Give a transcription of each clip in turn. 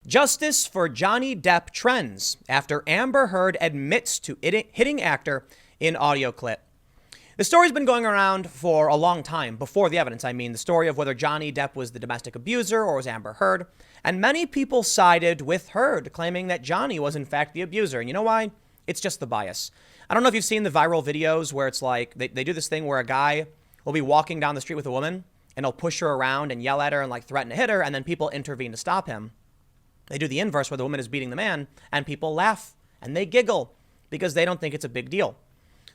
Justice for Johnny Depp trends after Amber Heard admits to hitting actor in audio clip. The story's been going around for a long time, before the evidence. I mean, the story of whether Johnny Depp was the domestic abuser or was Amber Heard. And many people sided with Heard, claiming that Johnny was in fact the abuser. And you know why? It's just the bias. I don't know if you've seen the viral videos where it's like they do this thing where a guy will be walking down the street with a woman and he'll push her around and yell at her and like threaten to hit her, and then people intervene to stop him. They do the inverse where the woman is beating the man and people laugh and they giggle because they don't think it's a big deal.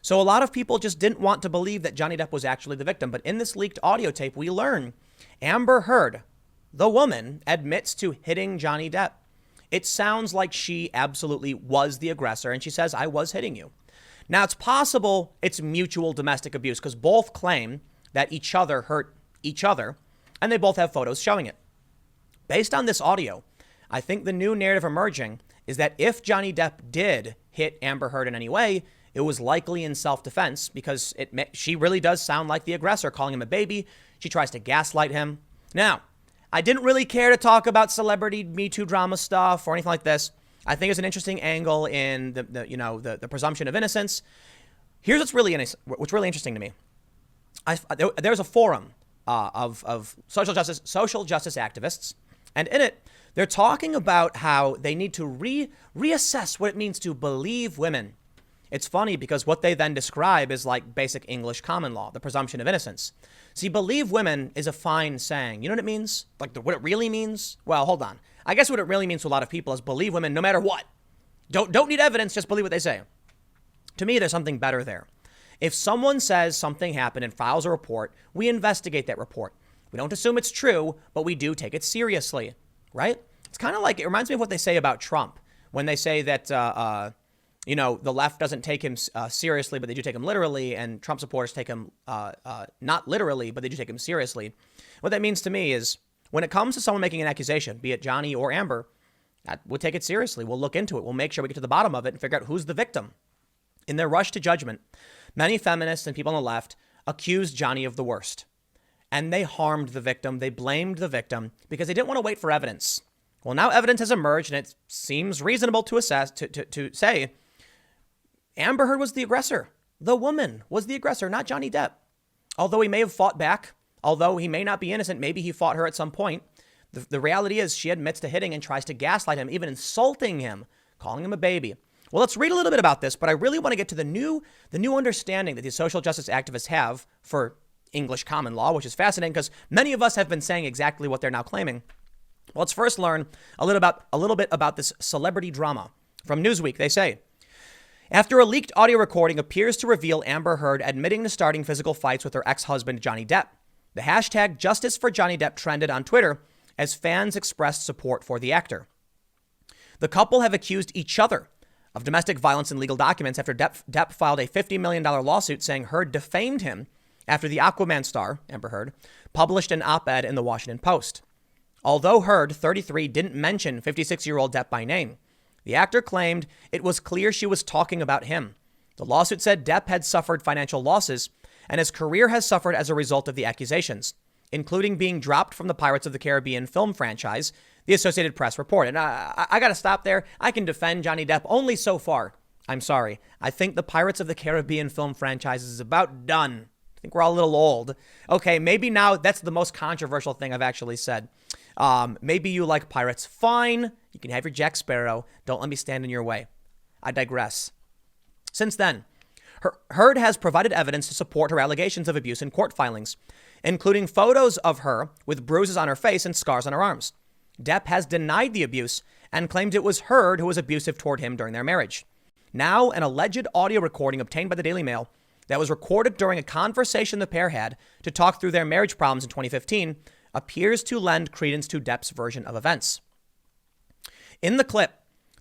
So a lot of people just didn't want to believe that Johnny Depp was actually the victim. But in this leaked audio tape, we learn Amber Heard, the woman, admits to hitting Johnny Depp. It sounds like she absolutely was the aggressor, and she says, I was hitting you. Now, it's possible it's mutual domestic abuse because both claim that each other hurt each other, and they both have photos showing it. Based on this audio, I think the new narrative emerging is that if Johnny Depp did hit Amber Heard in any way, it was likely in self-defense because she really does sound like the aggressor, calling him a baby. She tries to gaslight him. Now, I didn't really care to talk about celebrity Me Too drama stuff or anything like this. I think it's an interesting angle in the presumption of innocence. Here's what's really interesting to me. There's a forum of social justice activists, and in it, they're talking about how they need to reassess what it means to believe women. It's funny because what they then describe is like basic English common law, the presumption of innocence. See, believe women is a fine saying. You know what it means? Like what it really means? Well, hold on. I guess what it really means to a lot of people is believe women no matter what. Don't need evidence, just believe what they say. To me, there's something better there. If someone says something happened and files a report, we investigate that report. We don't assume it's true, but we do take it seriously, right? It's kind of like, it reminds me of what they say about Trump when they say that, the left doesn't take him seriously, but they do take him literally, and Trump supporters take him not literally, but they do take him seriously. What that means to me is when it comes to someone making an accusation, be it Johnny or Amber, we'll take it seriously. We'll look into it. We'll make sure we get to the bottom of it and figure out who's the victim. In their rush to judgment, many feminists and people on the left accused Johnny of the worst. And they harmed the victim. They blamed the victim because they didn't want to wait for evidence. Well, now evidence has emerged, and it seems reasonable to assess, to say Amber Heard was the aggressor. The woman was the aggressor, not Johnny Depp. Although he may have fought back, although he may not be innocent, maybe he fought her at some point. The reality is she admits to hitting and tries to gaslight him, even insulting him, calling him a baby. Well, let's read a little bit about this, but I really want to get to the new understanding that these social justice activists have for English common law, which is fascinating because many of us have been saying exactly what they're now claiming. Well, let's first learn a little bit about this celebrity drama. From Newsweek, they say, after a leaked audio recording appears to reveal Amber Heard admitting to starting physical fights with her ex-husband, Johnny Depp, the hashtag Justice for Johnny Depp trended on Twitter as fans expressed support for the actor. The couple have accused each other of domestic violence in legal documents after Depp filed a $50 million lawsuit saying Heard defamed him after the Aquaman star, Amber Heard, published an op-ed in the Washington Post. Although Heard, 33, didn't mention 56-year-old Depp by name, the actor claimed it was clear she was talking about him. The lawsuit said Depp had suffered financial losses and his career has suffered as a result of the accusations, including being dropped from the Pirates of the Caribbean film franchise, the Associated Press reported. And I got to stop there. I can defend Johnny Depp only so far. I'm sorry. I think the Pirates of the Caribbean film franchise is about done. I think we're all a little old. Okay, maybe now that's the most controversial thing I've actually said. Maybe you like pirates. Fine. You can have your Jack Sparrow. Don't let me stand in your way. I digress. Since then, Heard has provided evidence to support her allegations of abuse in court filings, including photos of her with bruises on her face and scars on her arms. Depp has denied the abuse and claimed it was Heard who was abusive toward him during their marriage. Now, an alleged audio recording obtained by the Daily Mail that was recorded during a conversation the pair had to talk through their marriage problems in 2015 appears to lend credence to Depp's version of events. In the clip,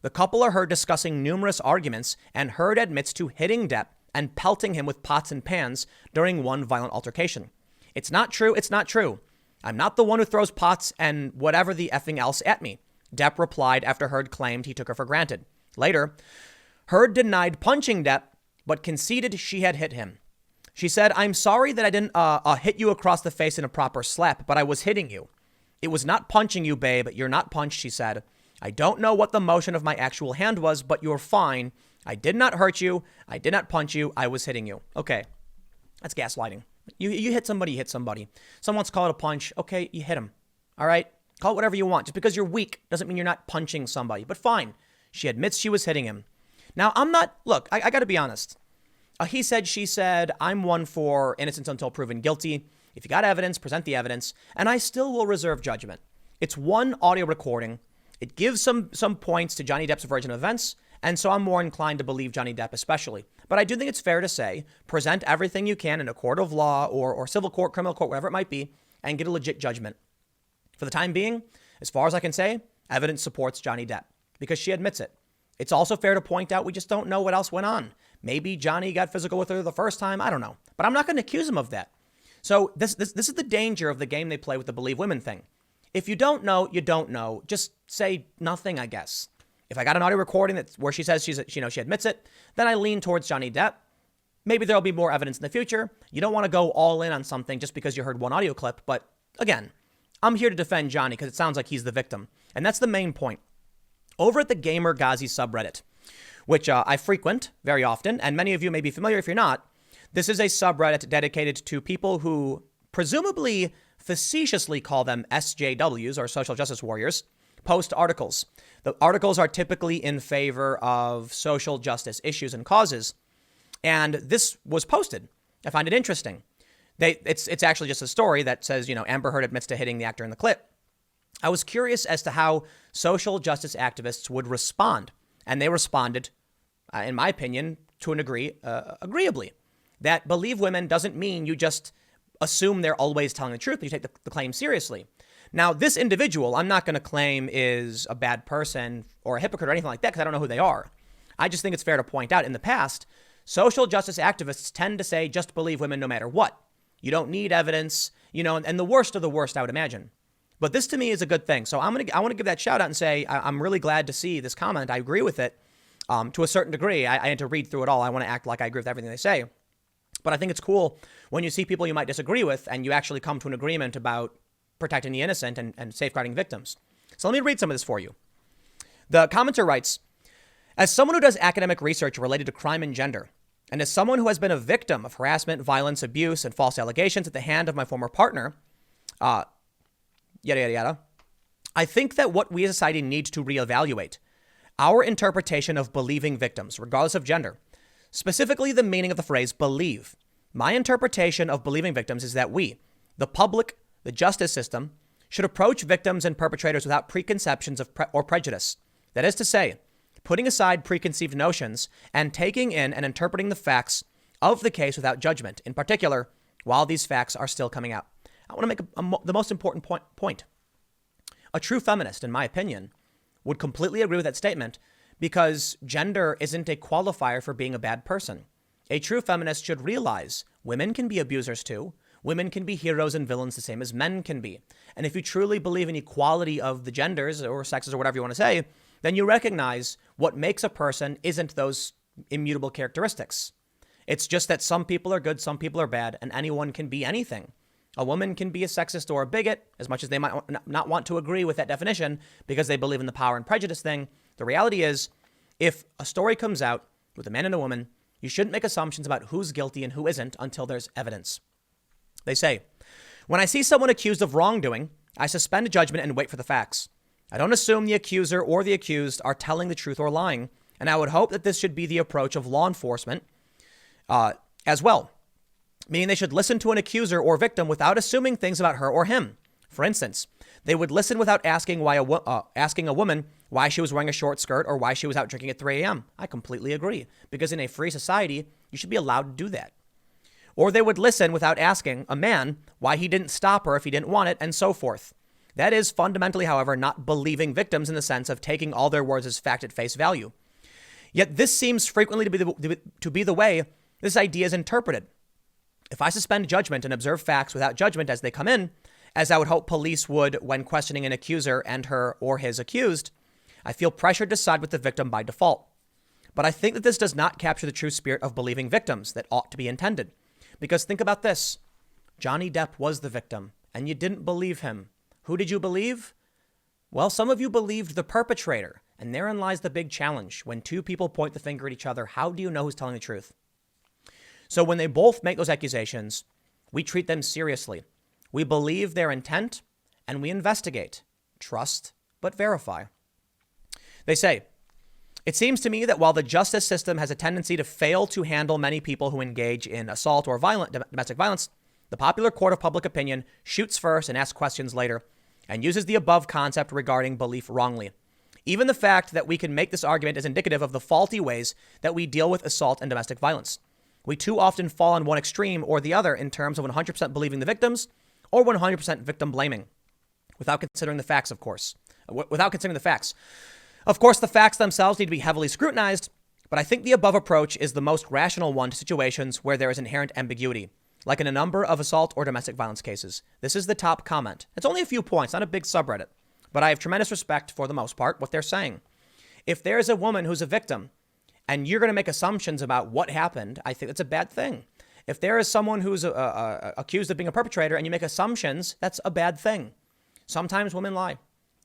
the couple are heard discussing numerous arguments, and Heard admits to hitting Depp and pelting him with pots and pans during one violent altercation. It's not true. It's not true. I'm not the one who throws pots and whatever the effing else at me, Depp replied after Heard claimed he took her for granted. Later, Heard denied punching Depp, but conceded she had hit him. She said, I'm sorry that I didn't hit you across the face in a proper slap, but I was hitting you. It was not punching you, babe. You're not punched, she said. I don't know what the motion of my actual hand was, but you're fine. I did not hurt you. I did not punch you. I was hitting you. Okay, that's gaslighting. You hit somebody, you hit somebody. Someone wants to call it a punch. Okay, you hit him. All right? Call it whatever you want. Just because you're weak doesn't mean you're not punching somebody. But fine. She admits she was hitting him. Now, look, I got to be honest. He said, she said, I'm one for innocence until proven guilty. If you got evidence, present the evidence. And I still will reserve judgment. It's one audio recording. It gives some points to Johnny Depp's version of events. And so I'm more inclined to believe Johnny Depp especially. But I do think it's fair to say, present everything you can in a court of law or civil court, criminal court, whatever it might be, and get a legit judgment. For the time being, as far as I can say, evidence supports Johnny Depp because she admits it. It's also fair to point out we just don't know what else went on. Maybe Johnny got physical with her the first time. I don't know. But I'm not going to accuse him of that. So this is the danger of the game they play with the believe women thing. If you don't know, you don't know. Just say nothing, I guess. If I got an audio recording where she says she admits it, then I lean towards Johnny Depp. Maybe there'll be more evidence in the future. You don't want to go all in on something just because you heard one audio clip. But again, I'm here to defend Johnny because it sounds like he's the victim. And that's the main point. Over at the Gamer Ghazi subreddit, which I frequent very often, and many of you may be familiar if you're not, this is a subreddit dedicated to people who presumably facetiously call them SJWs or social justice warriors, post articles. The articles are typically in favor of social justice issues and causes. And this was posted. I find it interesting. It's actually just a story that says, Amber Heard admits to hitting the actor in the clip. I was curious as to how social justice activists would respond. And they responded, in my opinion, to an degree, agreeably. That believe women doesn't mean you just assume they're always telling the truth. You take the claim seriously. Now, this individual, I'm not going to claim is a bad person or a hypocrite or anything like that because I don't know who they are. I just think it's fair to point out in the past, social justice activists tend to say just believe women no matter what. You don't need evidence, and the worst of the worst, I would imagine. But this to me is a good thing. So I want to give that shout out and say I'm really glad to see this comment. I agree with it to a certain degree. I had to read through it all. I want to act like I agree with everything they say. But I think it's cool when you see people you might disagree with and you actually come to an agreement about protecting the innocent and safeguarding victims. So let me read some of this for you. The commenter writes, as someone who does academic research related to crime and gender, and as someone who has been a victim of harassment, violence, abuse, and false allegations at the hand of my former partner, yada, yada, yada, I think that what we as a society need to reevaluate our interpretation of believing victims, regardless of gender, specifically the meaning of the phrase believe. My interpretation of believing victims is that we, the public, the justice system, should approach victims and perpetrators without preconceptions or prejudice. That is to say, putting aside preconceived notions and taking in and interpreting the facts of the case without judgment, in particular, while these facts are still coming out. I want to make the most important point. A true feminist, in my opinion, would completely agree with that statement because gender isn't a qualifier for being a bad person. A true feminist should realize women can be abusers too. Women can be heroes and villains the same as men can be. And if you truly believe in equality of the genders or sexes or whatever you want to say, then you recognize what makes a person isn't those immutable characteristics. It's just that some people are good, some people are bad, and anyone can be anything. A woman can be a sexist or a bigot, as much as they might not want to agree with that definition because they believe in the power and prejudice thing. The reality is, if a story comes out with a man and a woman, you shouldn't make assumptions about who's guilty and who isn't until there's evidence. They say, when I see someone accused of wrongdoing, I suspend judgment and wait for the facts. I don't assume the accuser or the accused are telling the truth or lying, and I would hope that this should be the approach of law enforcement as well, meaning they should listen to an accuser or victim without assuming things about her or him. For instance, they would listen without asking asking a woman why she was wearing a short skirt or why she was out drinking at 3 a.m. I completely agree, because in a free society, you should be allowed to do that. Or they would listen without asking a man why he didn't stop her if he didn't want it, and so forth. That is fundamentally, however, not believing victims in the sense of taking all their words as fact at face value. Yet this seems frequently to be the way this idea is interpreted. If I suspend judgment and observe facts without judgment as they come in, as I would hope police would when questioning an accuser and her or his accused, I feel pressured to side with the victim by default. But I think that this does not capture the true spirit of believing victims that ought to be intended. Because think about this. Johnny Depp was the victim, and you didn't believe him. Who did you believe? Well, some of you believed the perpetrator, and therein lies the big challenge. When two people point the finger at each other, how do you know who's telling the truth? So when they both make those accusations, we treat them seriously. We believe their intent, and we investigate. Trust, but verify. They say, it seems to me that while the justice system has a tendency to fail to handle many people who engage in assault or violent domestic violence, the popular court of public opinion shoots first and asks questions later, and uses the above concept regarding belief wrongly. Even the fact that we can make this argument is indicative of the faulty ways that we deal with assault and domestic violence. We too often fall on one extreme or the other in terms of 100% believing the victims or 100% victim blaming, without considering the facts, of course. Of course, the facts themselves need to be heavily scrutinized, but I think the above approach is the most rational one to situations where there is inherent ambiguity, like in a number of assault or domestic violence cases. This is the top comment. It's only a few points, not a big subreddit, but I have tremendous respect for the most part what they're saying. If there's a woman who's a victim and you're going to make assumptions about what happened, I think that's a bad thing. If there is someone who's accused of being a perpetrator and you make assumptions, that's a bad thing. Sometimes women lie.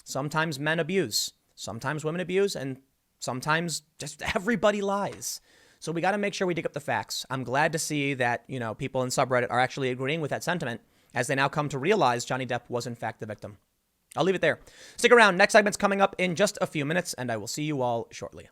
Sometimes men abuse. Sometimes women abuse, and sometimes just everybody lies. So we got to make sure we dig up the facts. I'm glad to see that, people in subreddit are actually agreeing with that sentiment as they now come to realize Johnny Depp was in fact the victim. I'll leave it there. Stick around. Next segment's coming up in just a few minutes, and I will see you all shortly.